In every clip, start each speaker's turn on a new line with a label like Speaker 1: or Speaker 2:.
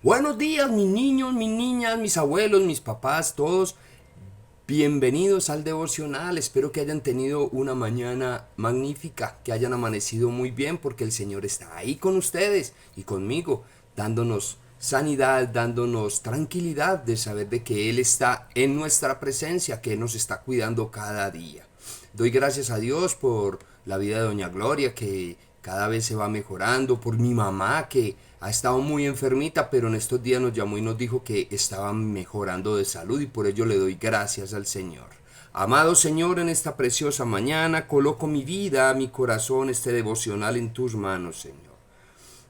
Speaker 1: Buenos días, mis niños, mis niñas, mis abuelos, mis papás, todos. Bienvenidos al devocional. Espero que hayan tenido una mañana magnífica, que hayan amanecido muy bien, porque el Señor está ahí con ustedes y conmigo, dándonos sanidad, dándonos tranquilidad de saber de que Él está en nuestra presencia, que Él nos está cuidando cada día. Doy gracias a Dios por la vida de Doña Gloria, que cada vez se va mejorando, por mi mamá, que ha estado muy enfermita, pero en estos días nos llamó y nos dijo que estaba mejorando de salud y por ello le doy gracias al Señor. Amado Señor, en esta preciosa mañana coloco mi vida, mi corazón, este devocional en tus manos, Señor.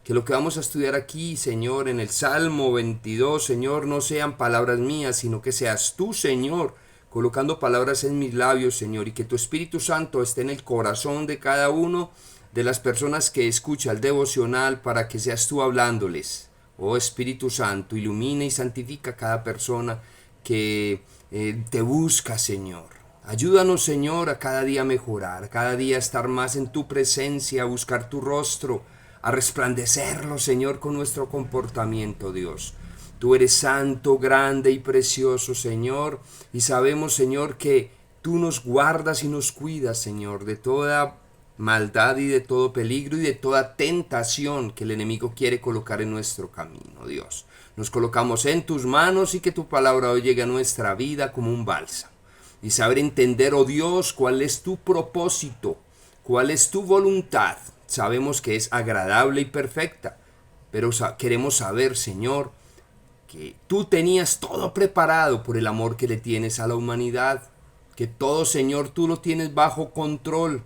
Speaker 1: Que lo que vamos a estudiar aquí, Señor, en el Salmo 22, Señor, no sean palabras mías, sino que seas tú, Señor, colocando palabras en mis labios, Señor, y que tu Espíritu Santo esté en el corazón de cada uno de las personas que escucha el devocional para que seas tú hablándoles. Oh Espíritu Santo, ilumina y santifica a cada persona que te busca, Señor. Ayúdanos, Señor, a cada día mejorar, a cada día estar más en tu presencia, a buscar tu rostro, a resplandecerlo, Señor, con nuestro comportamiento, Dios. Tú eres santo, grande y precioso, Señor, y sabemos, Señor, que tú nos guardas y nos cuidas, Señor, de toda maldad y de todo peligro y de toda tentación que el enemigo quiere colocar en nuestro camino, Dios. Nos colocamos en tus manos y que tu palabra hoy llegue a nuestra vida como un bálsamo. Y saber entender, oh Dios, cuál es tu propósito, cuál es tu voluntad. Sabemos que es agradable y perfecta, pero queremos saber, Señor, que tú tenías todo preparado por el amor que le tienes a la humanidad, que todo, Señor, tú lo tienes bajo control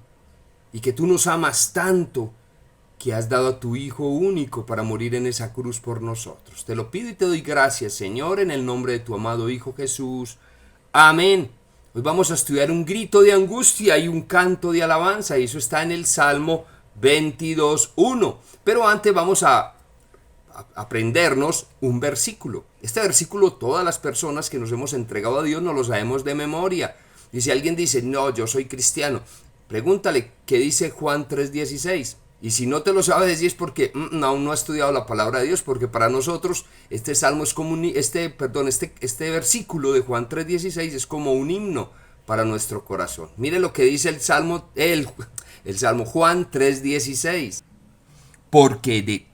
Speaker 1: y que tú nos amas tanto que has dado a tu Hijo único para morir en esa cruz por nosotros. Te lo pido y te doy gracias, Señor, en el nombre de tu amado Hijo Jesús. Amén. Hoy vamos a estudiar un grito de angustia y un canto de alabanza, y eso está en el Salmo 22:1. Pero antes vamos a aprendernos un versículo. Este versículo todas las personas que nos hemos entregado a Dios nos lo sabemos de memoria. Y si alguien dice, no, yo soy cristiano, pregúntale qué dice Juan 3:16. Y si no te lo sabes decir es porque aún no ha estudiado la palabra de Dios, porque para nosotros este salmo es como este versículo de Juan 3:16 es como un himno para nuestro corazón. Mire lo que dice el salmo Juan 3:16. Porque de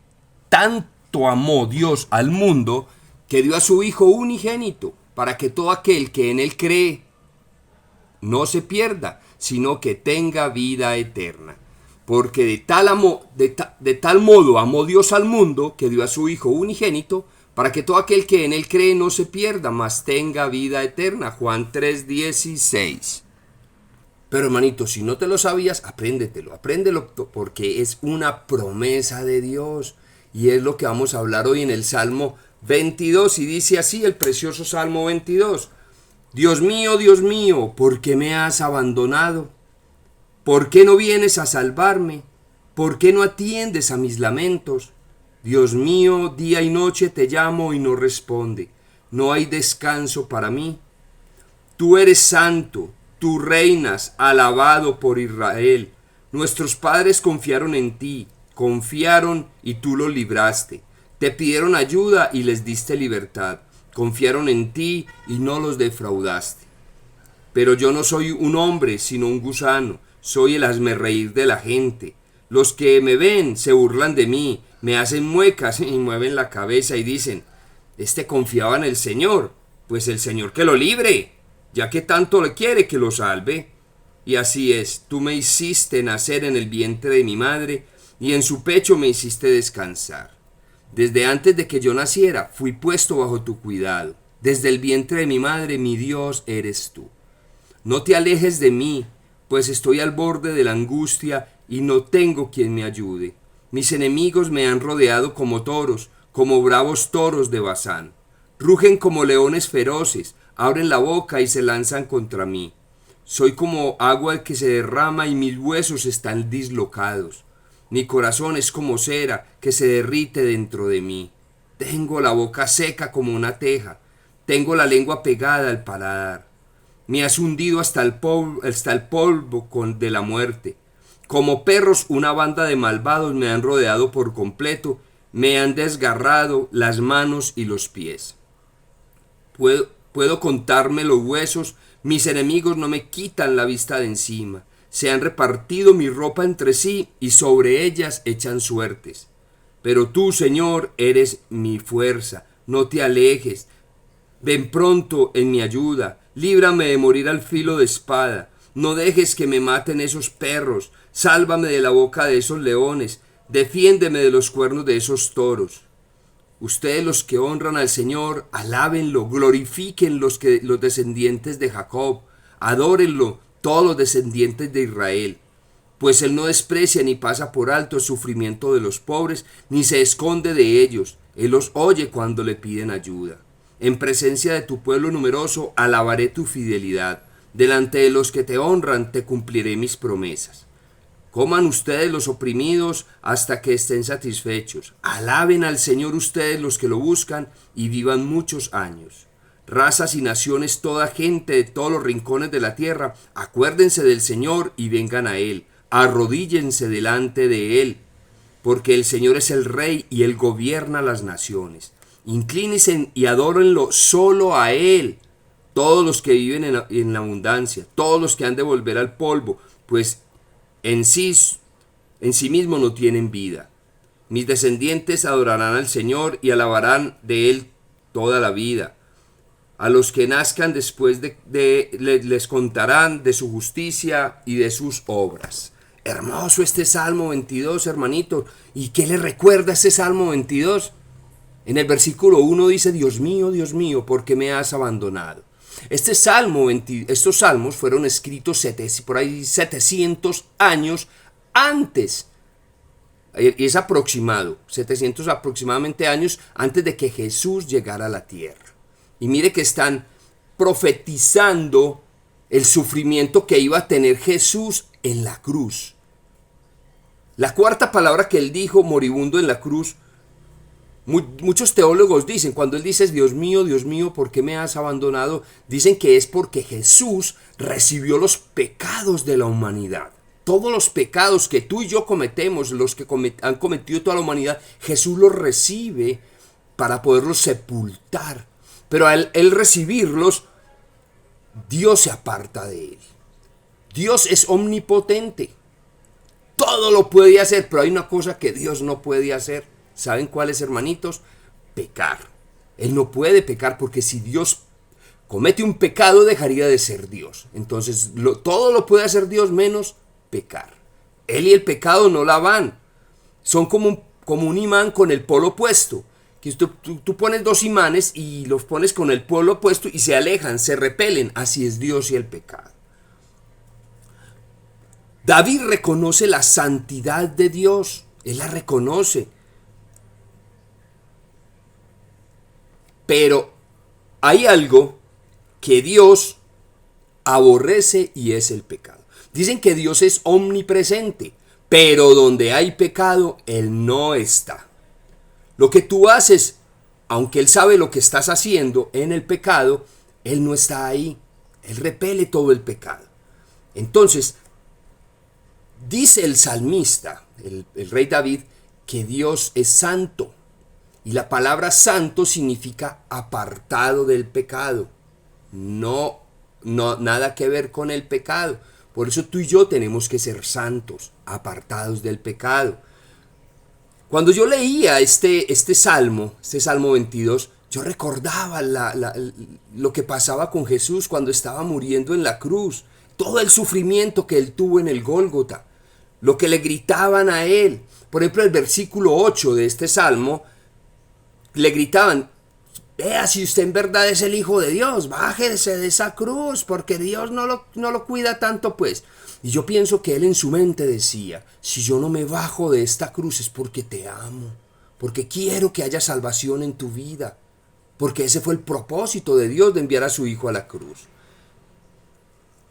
Speaker 1: tanto amó Dios al mundo que dio a su Hijo unigénito, para que todo aquel que en él cree no se pierda, sino que tenga vida eterna. Porque de tal modo amó Dios al mundo que dio a su Hijo unigénito, para que todo aquel que en él cree no se pierda, mas tenga vida eterna. Juan 3:16. Pero hermanito, si no te lo sabías, apréndelo porque es una promesa de Dios. Y es lo que vamos a hablar hoy en el Salmo 22. Y dice así el precioso Salmo 22. Dios mío, ¿por qué me has abandonado? ¿Por qué no vienes a salvarme? ¿Por qué no atiendes a mis lamentos? Dios mío, día y noche te llamo y no responde. No hay descanso para mí. Tú eres santo, tú reinas, alabado por Israel. Nuestros padres confiaron en ti, confiaron y tú los libraste. Te pidieron ayuda y les diste libertad. Confiaron en ti y no los defraudaste. Pero yo no soy un hombre, sino un gusano. Soy el hazmerreír de la gente. Los que me ven se burlan de mí, me hacen muecas y mueven la cabeza y dicen, este confiaba en el Señor, pues el Señor que lo libre, ya que tanto le quiere que lo salve. Y así es, tú me hiciste nacer en el vientre de mi madre, y en su pecho me hiciste descansar. Desde antes de que yo naciera, fui puesto bajo tu cuidado. Desde el vientre de mi madre, mi Dios eres tú. No te alejes de mí, pues estoy al borde de la angustia y no tengo quien me ayude. Mis enemigos me han rodeado como bravos toros de Basán. Rugen como leones feroces, abren la boca y se lanzan contra mí. Soy como agua que se derrama y mis huesos están dislocados. Mi corazón es como cera que se derrite dentro de mí. Tengo la boca seca como una teja. Tengo la lengua pegada al paladar. Me has hundido hasta el polvo de la muerte. Como perros, una banda de malvados me han rodeado por completo Me han desgarrado las manos y los pies. Puedo contarme los huesos, mis enemigos no me quitan la vista de encima. Se han repartido mi ropa entre sí y sobre ellas echan suertes. Pero tú, Señor, eres mi fuerza, no te alejes. Ven pronto en mi ayuda, líbrame de morir al filo de espada. No dejes que me maten esos perros, sálvame de la boca de esos leones, defiéndeme de los cuernos de esos toros. Ustedes los que honran al Señor, alábenlo, glorifiquen los descendientes de Jacob, adórenlo todos los descendientes de Israel. Pues Él no desprecia ni pasa por alto el sufrimiento de los pobres, ni se esconde de ellos. Él los oye cuando le piden ayuda. En presencia de tu pueblo numeroso, alabaré tu fidelidad. Delante de los que te honran, te cumpliré mis promesas. Coman ustedes los oprimidos hasta que estén satisfechos. Alaben al Señor ustedes los que lo buscan y vivan muchos años. Razas y naciones, toda gente de todos los rincones de la tierra, acuérdense del Señor y vengan a Él. Arrodíllense delante de Él, porque el Señor es el Rey y Él gobierna las naciones. Inclínense y adórenlo solo a Él, todos los que viven en la abundancia, todos los que han de volver al polvo, pues en sí mismo no tienen vida. Mis descendientes adorarán al Señor y alabarán de Él toda la vida. A los que nazcan después les contarán de su justicia y de sus obras. Hermoso este Salmo 22, hermanito. ¿Y qué le recuerda este Salmo 22? En el versículo 1 dice: Dios mío, ¿por qué me has abandonado? Estos salmos fueron escritos por ahí 700 años antes, y es aproximado, 700 aproximadamente años antes de que Jesús llegara a la tierra. Y mire que están profetizando el sufrimiento que iba a tener Jesús en la cruz. La cuarta palabra que él dijo, moribundo en la cruz, muchos teólogos dicen, cuando él dice Dios mío, ¿por qué me has abandonado? Dicen que es porque Jesús recibió los pecados de la humanidad. Todos los pecados que tú y yo cometemos, los que han cometido toda la humanidad, Jesús los recibe para poderlos sepultar. Pero al él recibirlos, Dios se aparta de él. Dios es omnipotente. Todo lo puede hacer, pero hay una cosa que Dios no puede hacer. ¿Saben cuál es, hermanitos? Pecar. Él no puede pecar porque si Dios comete un pecado dejaría de ser Dios. Entonces todo lo puede hacer Dios menos pecar. Él y el pecado no la van. Son como un imán con el polo opuesto. Que tú pones dos imanes y los pones con el polo opuesto y se alejan, se repelen. Así es Dios y el pecado. David reconoce la santidad de Dios. Él la reconoce. Pero hay algo que Dios aborrece y es el pecado. Dicen que Dios es omnipresente, pero donde hay pecado, Él no está. Lo que tú haces, aunque Él sabe lo que estás haciendo en el pecado, Él no está ahí. Él repele todo el pecado. Entonces, dice el salmista, el rey David, que Dios es santo. Y la palabra santo significa apartado del pecado. No, nada que ver con el pecado. Por eso tú y yo tenemos que ser santos, apartados del pecado. Cuando yo leía este Salmo 22, yo recordaba lo que pasaba con Jesús cuando estaba muriendo en la cruz. Todo el sufrimiento que él tuvo en el Gólgota. Lo que le gritaban a él. Por ejemplo, el versículo 8 de este Salmo, le gritaban: vea, si usted en verdad es el Hijo de Dios, bájese de esa cruz, porque Dios no lo cuida tanto, pues. Y yo pienso que él en su mente decía: si yo no me bajo de esta cruz es porque te amo, porque quiero que haya salvación en tu vida, porque ese fue el propósito de Dios de enviar a su Hijo a la cruz.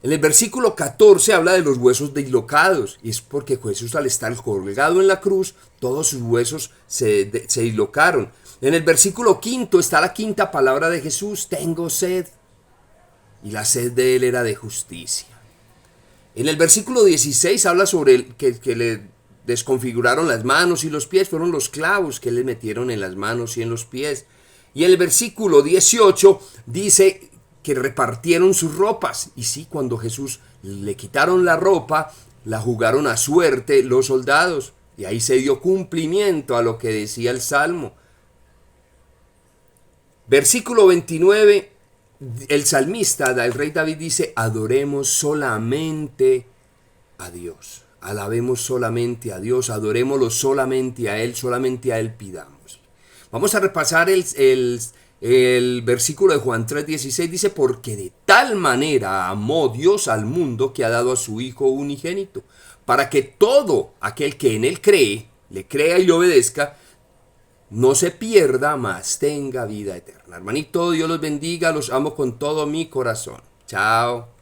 Speaker 1: En el versículo 14 habla de los huesos dislocados, y es porque Jesús, al estar colgado en la cruz, todos sus huesos se dislocaron. En el versículo 5 está la quinta palabra de Jesús: tengo sed. Y la sed de él era de justicia. En el versículo 16 habla sobre desconfiguraron las manos y los pies, fueron los clavos que le metieron en las manos y en los pies. Y el versículo 18 dice que repartieron sus ropas. Y sí, cuando Jesús le quitaron la ropa, la jugaron a suerte los soldados. Y ahí se dio cumplimiento a lo que decía el Salmo. Versículo 29, el salmista, el rey David dice, adoremos solamente a Dios. Alabemos solamente a Dios, adorémoslo solamente a Él pidamos. Vamos a repasar el versículo de Juan 3:16, dice, porque de tal manera amó Dios al mundo que ha dado a su Hijo unigénito, para que todo aquel que en Él cree, le crea y le obedezca, no se pierda, mas tenga vida eterna. Hermanito, Dios los bendiga, los amo con todo mi corazón. Chao.